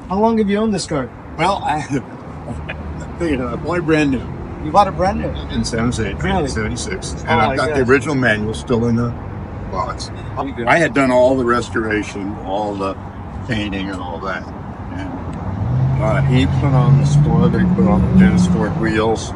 How long have you owned this car? Well, I bought it brand new You bought it brand new? in San Jose, Really? 1976, Oh and I've my got the God. original manual still in the box. I had done all the restoration, all the painting, and all that. And he put on the spoiler, he put on the Dennisford wheels,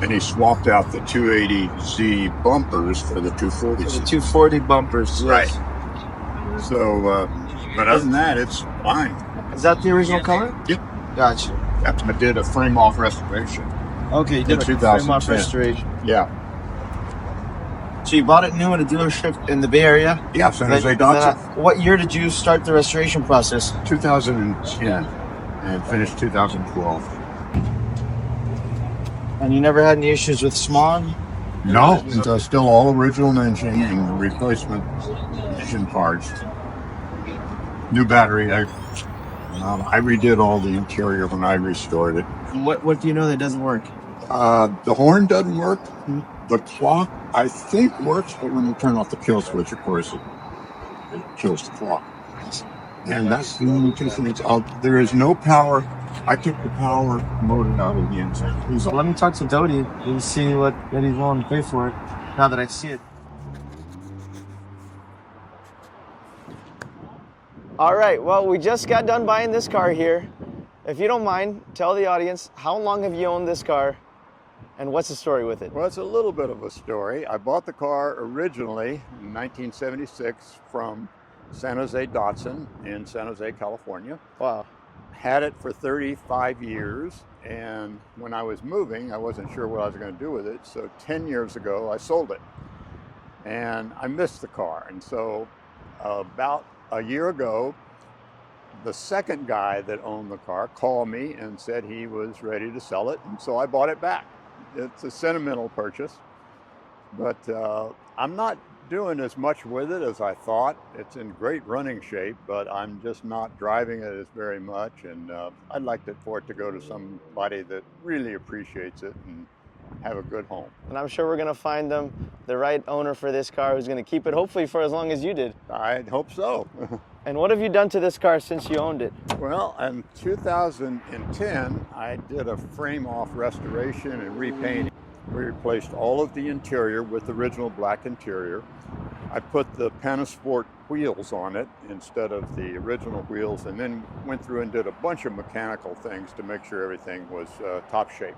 and he swapped out the 280Z bumpers for the 240Z. The 240 bumpers, yes. Right. So, but other than that, it's fine. Is that the original color? Yep. Gotcha. I did a frame off restoration Okay, you did in a frame off 2010. restoration. Yeah. So you bought it new at a dealership in the Bay Area? Yeah, San Jose Datsun. What year did you start the restoration process? 2010 and finished 2012. And you never had any issues with smog? No, it's still all original engine and replacement engine parts. New battery. I redid all the interior when I restored it. What do you know that doesn't work? The horn doesn't work. The clock, I think, works, but when you turn off the kill switch, of course, it kills the clock. And that's the only two things. There is no power. I took the power motor out of the engine. So let me talk to Dodie and see what he's willing to pay for it now that I see it. All right, well, we just got done buying this car here. If you don't mind, tell the audience, how long have you owned this car and what's the story with it? Well, it's a little bit of a story. I bought the car originally in 1976 from San Jose Datsun in San Jose, California. Wow. Had it for 35 years, and when I was moving, I wasn't sure what I was going to do with it. So 10 years ago, I sold it. And I missed the car. And so about a year ago, the second guy that owned the car called me and said he was ready to sell it. And so I bought it back. It's a sentimental purchase, but I'm not doing as much with it as I thought. It's in great running shape, but I'm just not driving it as very much. And I'd like for it to go to somebody that really appreciates it and have a good home. And I'm sure we're going to find them the right owner for this car who's going to keep it, hopefully for as long as you did. I hope so. And what have you done to this car since you owned it? Well, in 2010, I did a frame-off restoration and repainting. We replaced all of the interior with original black interior. I put the Panasport wheels on it instead of the original wheels, and then went through and did a bunch of mechanical things to make sure everything was top shape.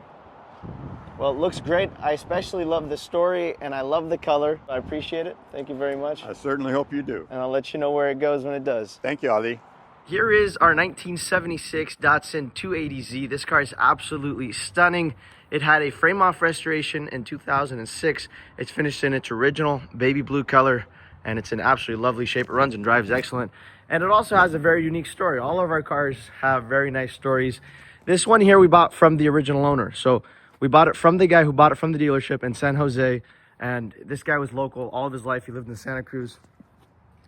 Well, it looks great. I especially love the story, and I love the color. I appreciate it. Thank you very much. I certainly hope you do. And I'll let you know where it goes when it does. Thank you, Ali. Here is our 1976 Datsun 280Z. This car is absolutely stunning. It had a frame-off restoration in 2006. It's finished in its original baby blue color, and it's in absolutely lovely shape. It runs and drives excellent. And it also has a very unique story. All of our cars have very nice stories. This one here we bought from the original owner. So we bought it from the guy who bought it from the dealership in San Jose. And this guy was local all of his life. He lived in Santa Cruz.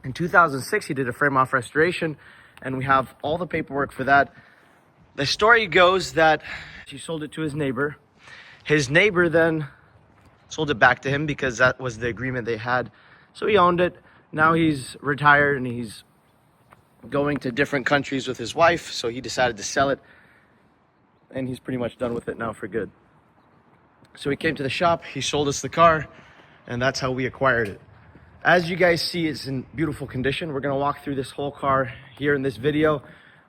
In 2006, he did a frame-off restoration, and we have all the paperwork for that. The story goes that he sold it to his neighbor. His neighbor then sold it back to him because that was the agreement they had. So he owned it. Now he's retired and he's going to different countries with his wife, so he decided to sell it, and he's pretty much done with it now for good. So he came to the shop, he sold us the car, and that's how we acquired it. As you guys see, it's in beautiful condition. We're gonna walk through this whole car here in this video.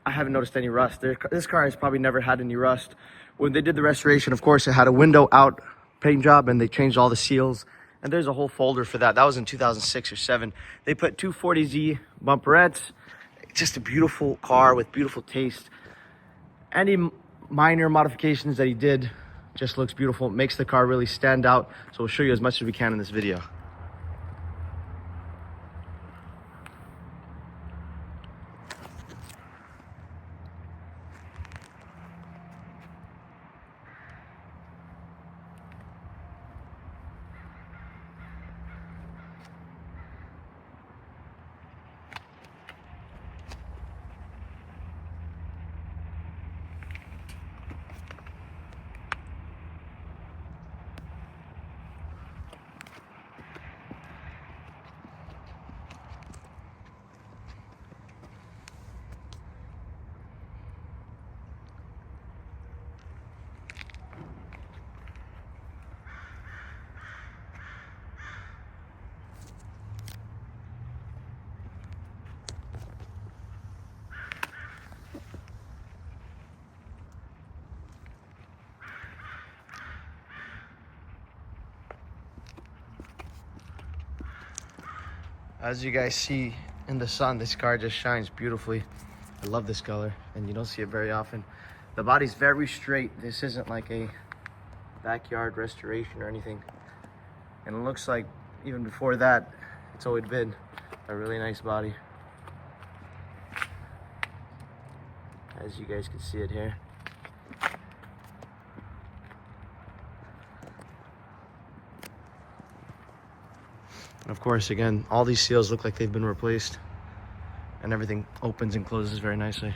I haven't noticed any rust. This car has probably never had any rust. When they did the restoration, of course, it had a window out paint job, and they changed all the seals. And there's a whole folder for that. That was in 2006 or 7. They put 240Z bumperettes. Just a beautiful car with beautiful taste. Any minor modifications that he did just looks beautiful. It makes the car really stand out. So we'll show you as much as we can in this video. As you guys see in the sun, this car just shines beautifully. I love this color, and you don't see it very often. The body's very straight. This isn't like a backyard restoration or anything. And it looks like even before that, it's always been a really nice body. As you guys can see it here. And of course, again, all these seals look like they've been replaced, and everything opens and closes very nicely.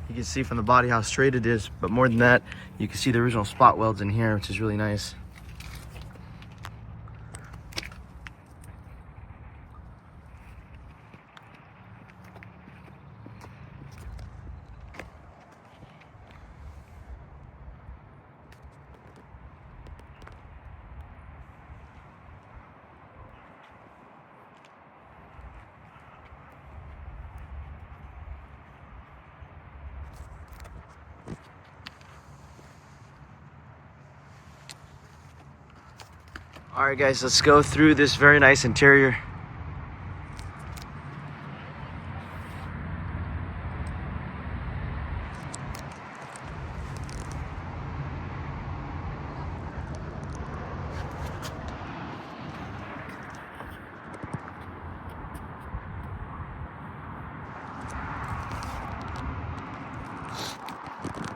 You can see from the body how straight it is, but more than that, you can see the original spot welds in here, which is really nice. All right, guys, let's go through this very nice interior.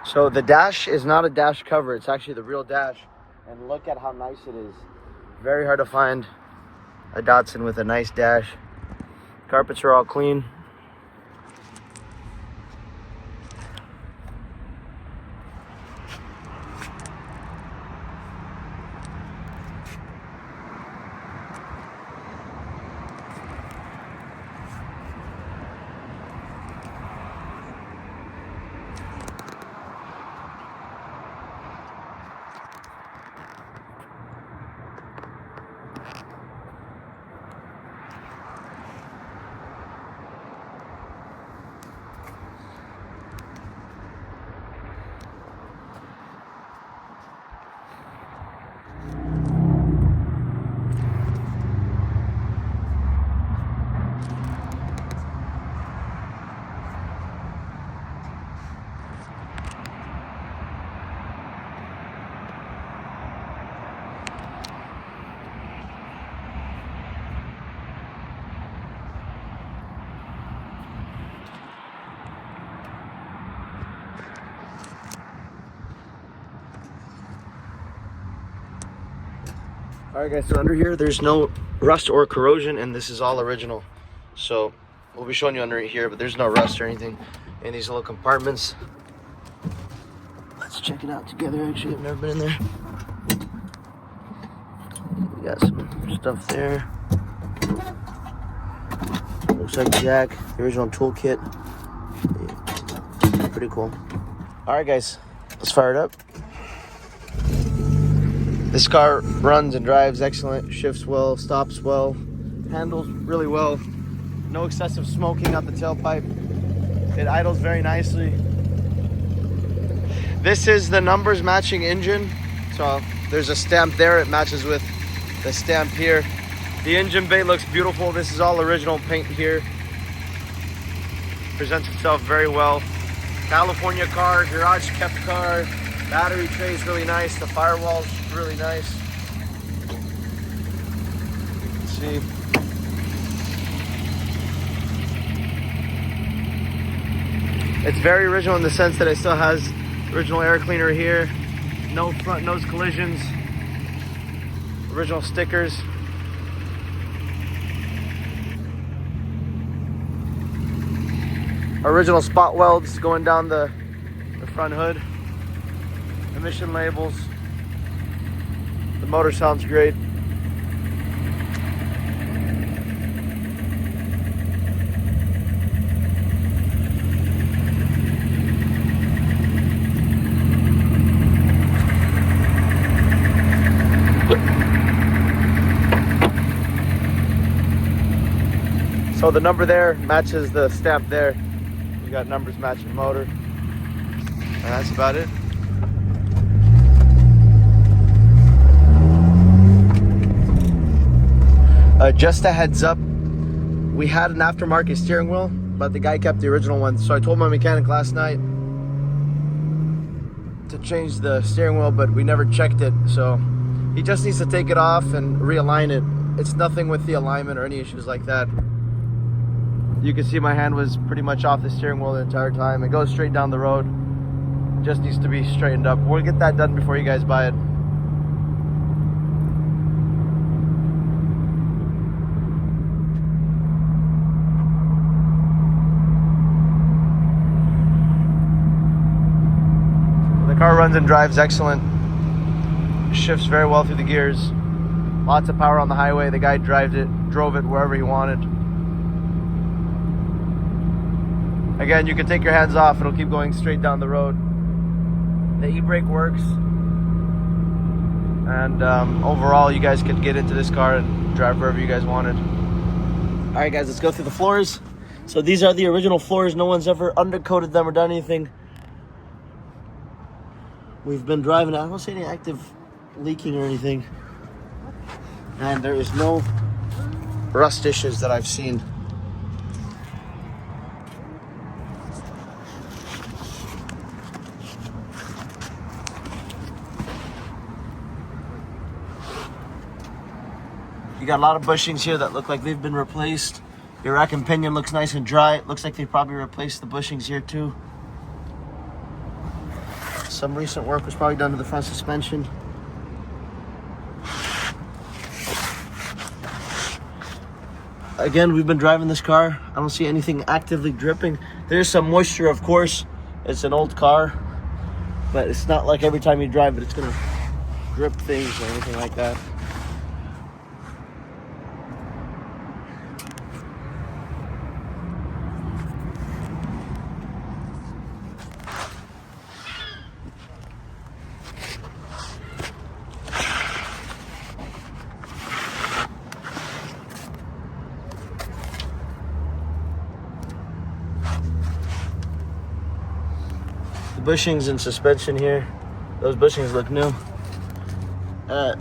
So the dash is not a dash cover, it's actually the real dash. And look at how nice it is. Very hard to find a Datsun with a nice dash. Carpets are all clean. All right, guys, so under here, there's no rust or corrosion, and this is all original. So we'll be showing you under here, but there's no rust or anything in these little compartments. Let's check it out together. Actually, I've never been in there. We got some stuff there. Looks like jack, the original toolkit. Yeah. Pretty cool. All right, guys, let's fire it up. This car runs and drives excellent, shifts well, stops well, handles really well. No excessive smoking out the tailpipe. It idles very nicely. This is the numbers matching engine. So there's a stamp there, it matches with the stamp here. The engine bay looks beautiful. This is all original paint here. Presents itself very well. California car, garage kept car. Battery tray is really nice. The firewall's really nice. You can see. It's very original in the sense that it still has original air cleaner here. No front nose collisions. Original stickers. Original spot welds going down the front hood. Emission labels. The motor sounds great. So the number there matches the stamp there. You got numbers matching the motor. And that's about it. Just a heads up, we had an aftermarket steering wheel, but the guy kept the original one. So I told my mechanic last night to change the steering wheel, but we never checked it. So he just needs to take it off and realign it. It's nothing with the alignment or any issues like that. You can see my hand was pretty much off the steering wheel the entire time. It goes straight down the road. Just needs to be straightened up. We'll get that done before you guys buy it. The car runs and drives excellent. Shifts very well through the gears. Lots of power on the highway. The guy drove it wherever he wanted. Again, you can take your hands off. It'll keep going straight down the road. The e-brake works. And overall, you guys could get into this car and drive wherever you guys wanted. All right, guys, let's go through the floors. So these are the original floors. No one's ever undercoated them or done anything. We've been driving. I don't see any active leaking or anything. And there is no rust issues that I've seen. You got a lot of bushings here that look like they've been replaced. Your rack and pinion looks nice and dry. It looks like they probably replaced the bushings here too. Some recent work was probably done to the front suspension. Again, we've been driving this car. I don't see anything actively dripping. There's some moisture, of course. It's an old car, but it's not like every time you drive it, it's gonna drip things or anything like that. The bushings and suspension here, those bushings look new.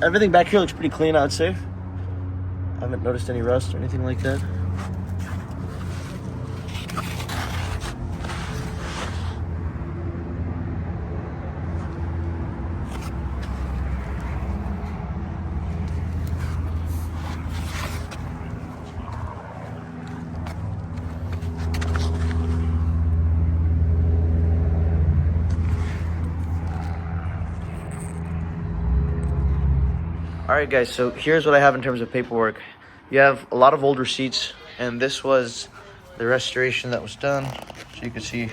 Everything back here looks pretty clean, I would say. I haven't noticed any rust or anything like that. All right, guys, so here's what I have in terms of paperwork. You have a lot of old receipts, and this was the restoration that was done. So you can see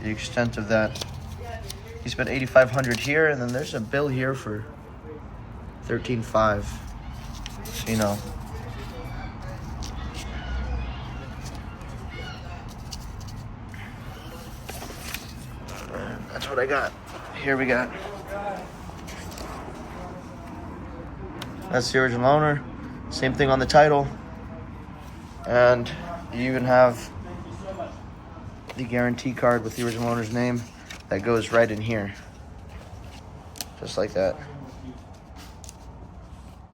the extent of that. He spent $8,500 here, and then there's a bill here for $13,500. So, you know. And that's what I got. Here we got. That's the original owner. Same thing on the title. And you even have the guarantee card with the original owner's name that goes right in here. Just like that.